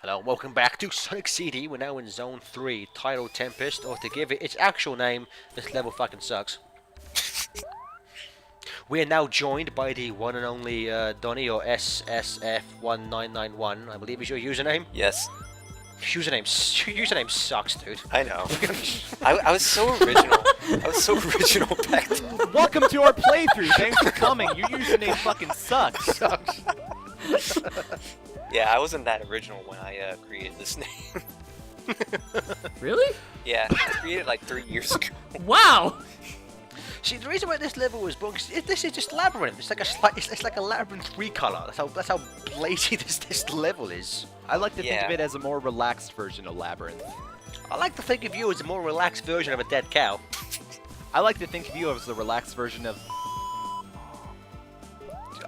Hello, welcome back to Sonic CD. We're now in Zone 3, titled Tempest, or to give it its actual name, this level fucking sucks. We are now joined by the one and only Donnie, or SSF1991, I believe is your username. Yes. Username sucks, dude. I know. I was so original. I was so original back then. Welcome to our playthrough. Thanks for coming. Your username fucking sucks. Yeah, I wasn't that original when I created this name. Really? Yeah, I created it like 3 years ago. Wow! See, the reason why this level was booked is this is just labyrinth. It's like it's like a labyrinth recolor. That's how lazy this level is. I like to think Yeah. of it as a more relaxed version of Labyrinth. I like to think of you as a more relaxed version of a dead cow. I like to think of you as a relaxed version of...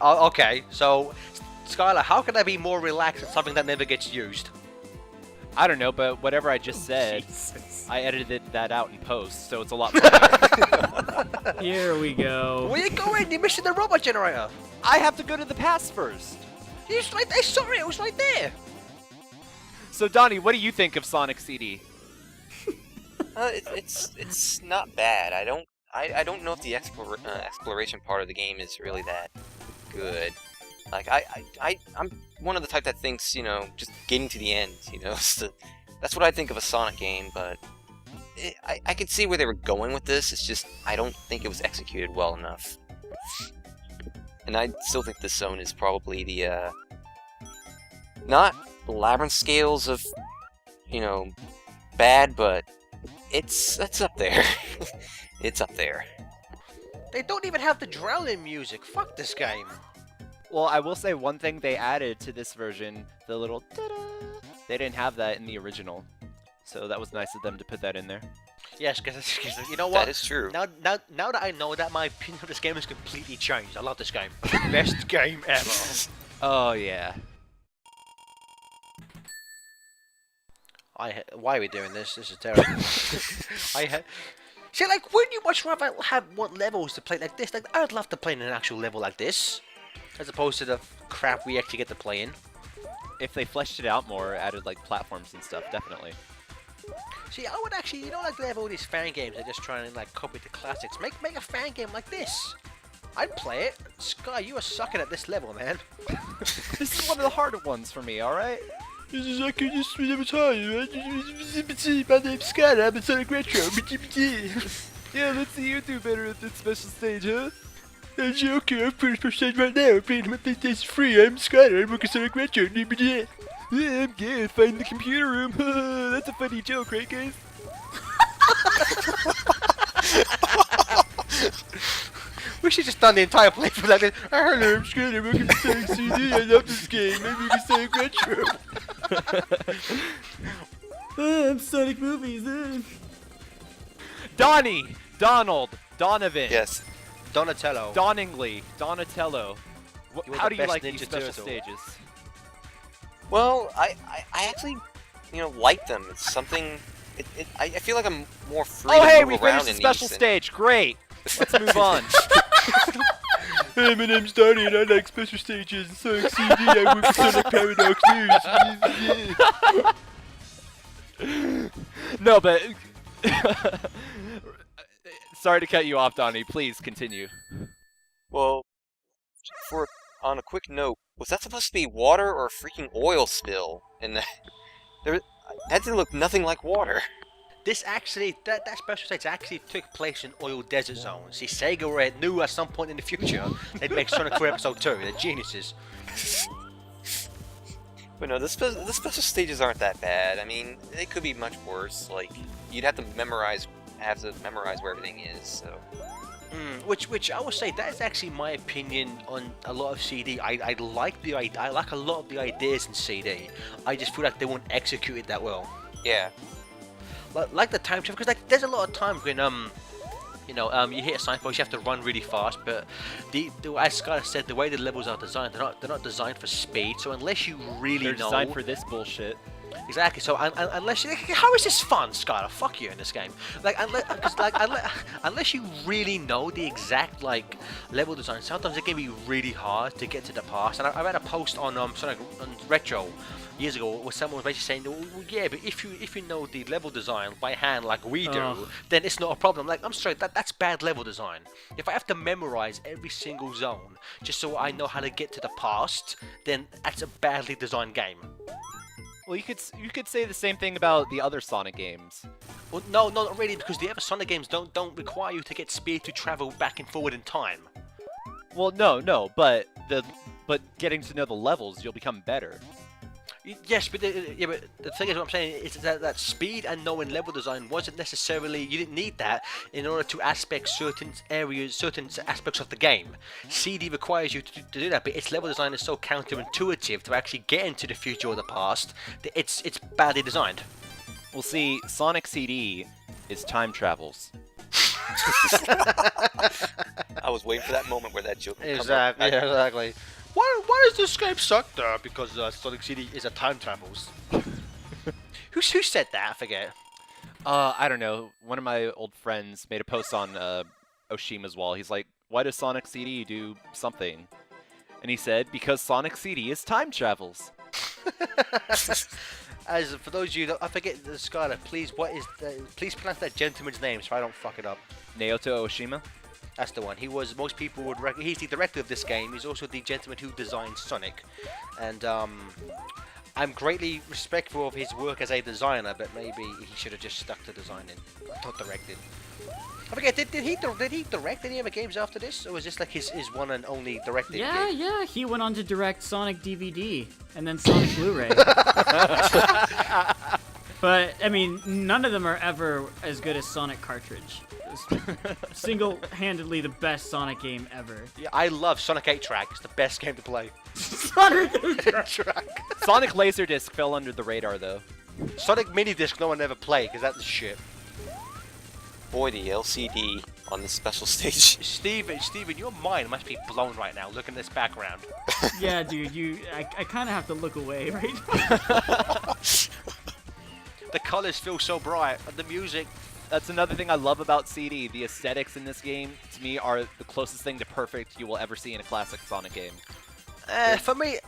Oh, okay, so Skylar, how can I be more relaxed at something that never gets used? I don't know, but whatever I just said, Jesus. I edited that out in post, so it's a lot better. Here we go. Where you going? You're missing the robot generator. I have to go to the past first. It's right there. Sorry, it was right there. So Donnie, what do you think of Sonic CD? It's not bad. I don't know if the exploration part of the game is really that good. Like I'm one of the type that thinks, you know, just getting to the end, you know, that's what I think of a Sonic game. But I could see where they were going with this. It's just I don't think it was executed well enough. And I still think this zone is probably the not Labyrinth scales of, you know, bad, but it's up there. It's up there. They don't even have the drowning music. Fuck this game. Well, I will say one thing they added to this version, the little ta-da. They didn't have that in the original. So that was nice of them to put that in there. Yes, because you know what? That is true. Now that I know that, my opinion of this game has completely changed. I love this game. Best game ever. Oh yeah. Why are we doing this? This is terrible. See, like, wouldn't you much rather want levels to play like this? Like, I'd love to play in an actual level like this, as opposed to the crap we actually get to play in. If they fleshed it out more, added like platforms and stuff, definitely. See, I would actually, you know, like they have all these fan games that just trying to like copy the classics. Make a fan game like this. I'd play it. Sky, you are sucking at this level, man. This is one of the harder ones for me, alright? This is like I just never told you. My name's Scott. I'm a Sonic Retro. Yeah, let's see you do better at this special stage, huh? Okay, I'm pretty first stage right now. I'm playing my PlayStation 3. I'm Scott. I'm working Sonic Retro. Yeah, I'm good. Find the computer room. That's a funny joke, right, guys? We should just done the entire playthrough like this. Hello, I'm Scott. I'm working Sonic CD. I love this game. I'm working Sonic Retro. I'm Sonic movies. Donnie! Donald! Donovan! Yes. Donatello. Donningly! Donatello! You were How the do you best like these Ninja special Turtle. stages? Well, I actually, you know, like them. It's something. I feel like I'm more free Oh to hey, move we around finished the in special these. stage! Great! Let's move on. Hey, my name's Donnie, and I like special stages and Sonic CD. I work for Sonic Paradox News. No, but... Sorry to cut you off, Donnie. Please, continue. Well, on a quick note, was that supposed to be water or a freaking oil spill? And that didn't look nothing like water. This actually, that special stage actually took place in oil desert zone. See, Sega knew at some point in the future they'd make Sonic 4 Episode 2. They're geniuses. But no, the special stages aren't that bad. I mean, they could be much worse. Like, you'd have to memorize where everything is. So. Which I would say that is actually my opinion on a lot of CD. I like I like a lot of the ideas in CD. I just feel like they weren't executed that well. Yeah. Like the time travel, because like there's a lot of times when you hit a signpost, you have to run really fast. But as Scott said, the way the levels are designed, they're not designed for speed. So unless you really They're know, designed for this bullshit. Exactly. So unless how is this fun, Skylar? Fuck you in this game. Like unless you really know the exact like level design, sometimes it can be really hard to get to the past. And I read a post on Sonic on Retro years ago where someone was basically saying, well, yeah, but if you know the level design by hand like we do, Ugh. then it's not a problem. Like I'm sorry, that's bad level design. If I have to memorize every single zone just so I know how to get to the past, then that's a badly designed game. Well, you could say the same thing about the other Sonic games. Well, no, not really, because the other Sonic games don't require you to get speed to travel back and forward in time. Well, no, but getting to know the levels, you'll become better. Yes, but the thing is, what I'm saying is that speed and knowing level design wasn't necessarily, you didn't need that in order to aspect certain areas, certain aspects of the game. CD requires you to do that, but its level design is so counterintuitive to actually get into the future or the past that it's badly designed. Well, see, Sonic CD is time travels. I was waiting for that moment where that joke would come up. Exactly. Yeah, exactly. Why does this game suck? Because Sonic CD is a time travels. Who said that? I forget. I don't know. One of my old friends made a post on Oshima's wall. He's like, why does Sonic CD do something? And he said, because Sonic CD is time travels. As for those of you that I forget the Skylar, please please pronounce that gentleman's name so I don't fuck it up. Naoto Oshima? That's the one. Most people would he's the director of this game. He's also the gentleman who designed Sonic, and I'm greatly respectful of his work as a designer, but maybe he should have just stuck to designing, not directed. I forget. Did he direct any other games after this, or was this like his one and only directing game? Yeah, he went on to direct Sonic DVD and then Sonic Blu-ray. But, I mean, none of them are ever as good as Sonic Cartridge. It's single-handedly the best Sonic game ever. Yeah, I love Sonic 8-Track. It's the best game to play. Sonic 8-Track. Sonic Laserdisc fell under the radar, though. Sonic Minidisc no one ever played, because that's shit. Boy, the LCD on this special stage. Steven, your mind must be blown right now, looking at this background. Yeah, dude, I kind of have to look away right now. The colors feel so bright, and the music. That's another thing I love about CD. The aesthetics in this game, to me, are the closest thing to perfect you will ever see in a classic Sonic game. For me,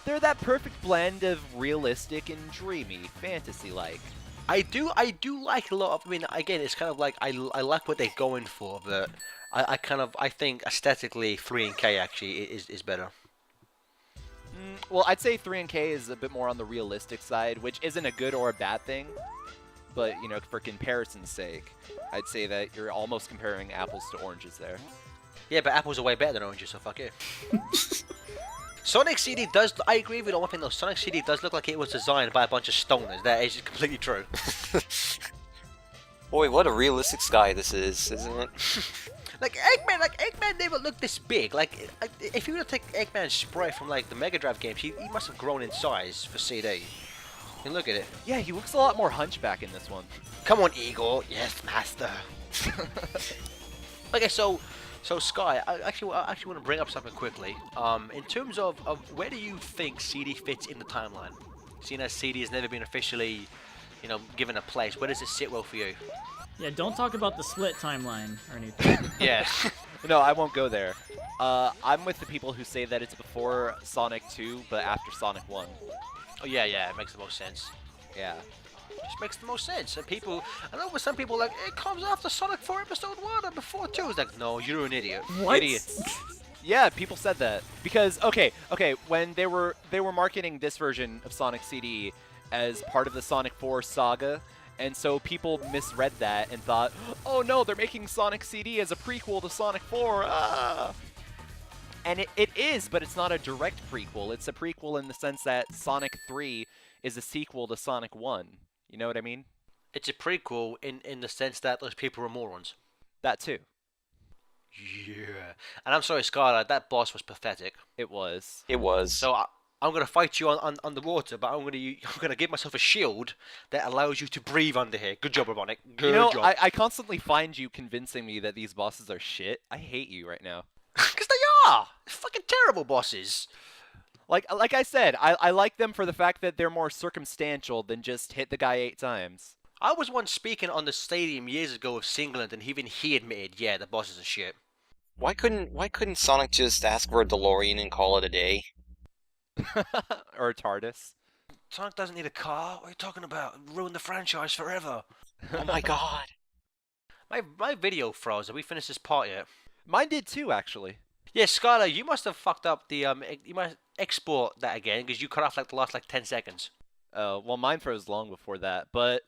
They're that perfect blend of realistic and dreamy, fantasy-like. I do like a lot of. I mean, again, it's kind of like I like what they're going for, but I think aesthetically 3 and K actually is better. Well, I'd say 3 and K is a bit more on the realistic side, which isn't a good or a bad thing. But, you know, for comparison's sake, I'd say that you're almost comparing apples to oranges there. Yeah, but apples are way better than oranges, so fuck it. Sonic CD does. I agree with one thing though. Sonic CD does look like it was designed by a bunch of stoners. That is completely true. Boy, what a realistic sky this is, isn't it? Like Eggman never looked this big. Like, if you were to take Eggman's sprite from like the Mega Drive games, he must have grown in size for CD. And look at it. Yeah, he looks a lot more hunchback in this one. Come on, Eagle. Yes, master. Okay, so Sky, I actually want to bring up something quickly. In terms of where do you think CD fits in the timeline? Seeing as CD has never been officially, you know, given a place, where does it sit well for you? Yeah, don't talk about the split timeline or anything. Yeah. No, I won't go there. I'm with the people who say that it's before Sonic 2, but after Sonic 1. Oh yeah, it makes the most sense. Yeah. Just makes the most sense. And I know with some people like it comes after Sonic 4 Episode 1 and before 2. It's like, no, you're an idiot. What? Idiots. Yeah, people said that because okay, when they were marketing this version of Sonic CD as part of the Sonic 4 saga, and so people misread that and thought, oh no, they're making Sonic CD as a prequel to Sonic 4. And it is, but it's not a direct prequel. It's a prequel in the sense that Sonic 3 is a sequel to Sonic 1. You know what I mean? It's a prequel in the sense that those people are morons. That too. Yeah. And I'm sorry, Skylar, that boss was pathetic. It was. It was. So I'm gonna fight you on the water, but I'm gonna give myself a shield that allows you to breathe under here. Good job, Robonic. Good job. I constantly find you convincing me that these bosses are shit. I hate you right now. Because they are! They're fucking terrible bosses. Like I said, I like them for the fact that they're more circumstantial than just hit the guy 8 times. I was once speaking on the stadium years ago of Singland, and even he admitted, yeah, the bosses are shit. Why couldn't Sonic just ask for a DeLorean and call it a day? Or a TARDIS. Sonic doesn't need a car. What are you talking about? Ruin the franchise forever. Oh my god. My video froze. Have we finished this part yet? Mine did too, actually. Yeah, Skylar, you must have fucked up the you must export that again because you cut off like the last 10 seconds. Well, mine froze long before that, but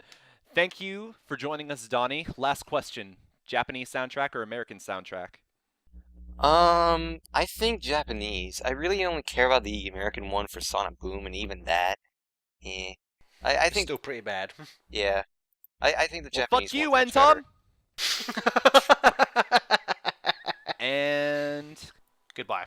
thank you for joining us, Donnie. Last question. Japanese soundtrack or American soundtrack? I think Japanese. I really only care about the American one for Sonic Boom, and even that, eh. I It's think, still pretty bad. yeah. I think the Well, Japanese fuck you, one's much Tom. And Goodbye.